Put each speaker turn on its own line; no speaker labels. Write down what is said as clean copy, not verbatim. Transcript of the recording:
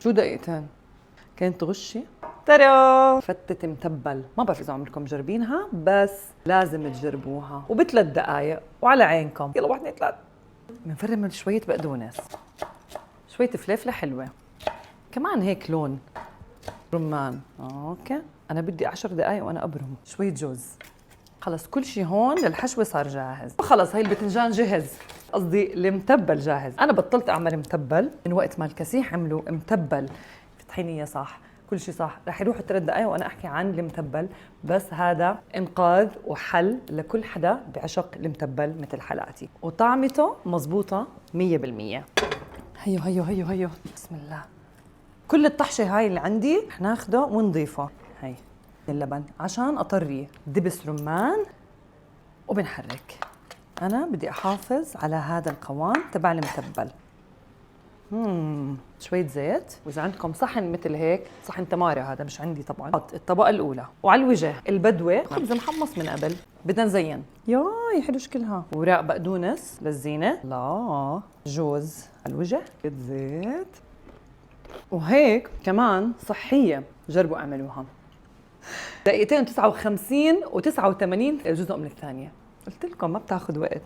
شو دقيقتين كانت غشي. ترى فتة متبل، ما بعرف اذا عمركم مجربينها بس لازم تجربوها، وبثلاث دقائق وعلى عينكم. يلا 1 2 3. بنفرم شوية بقدونس، شوية فلفلة حلوة، كمان هيك لون رمان. اوكي انا بدي 10 دقائق وانا ابرم. شوية جوز. خلص كل شيء هون للحشوة صار جاهز. خلص هاي البتنجان جهز، قصدي المتبل جاهز. انا بطلت اعمل متبل من وقت ما الكسيح عملوا متبل في طحينية صح، كل شيء صح. رح يروحوا 3 دقائق وانا احكي عن المتبل، بس هذا انقاذ وحل لكل حدا بعشق المتبل مثل حالاتي، وطعمته مزبوطة 100%. هيو هيو هيو هيو، بسم الله. كل الطحشة هاي اللي عندي رح ناخده ونضيفه. هي اللبن عشان اطريه، دبس رمان، وبنحرك. انا بدي احافظ على هذا القوام تبع المتبل. شوية زيت، وإذا عندكم صحن مثل هيك، صحن تمارة هذا مش عندي طبعاً، حط الطبقة الأولى، وعلى الوجه البدوة خبز محمص من قبل، بدنا نزين. ياي حلو شكلها. وراق بقدونس للزينة، لا جوز على الوجه، زيت، وهيك كمان صحية، جربوا اعملوها. دقيقتين 59 و89 جزء من الثانية، قلت لكم ما بتاخذ وقت.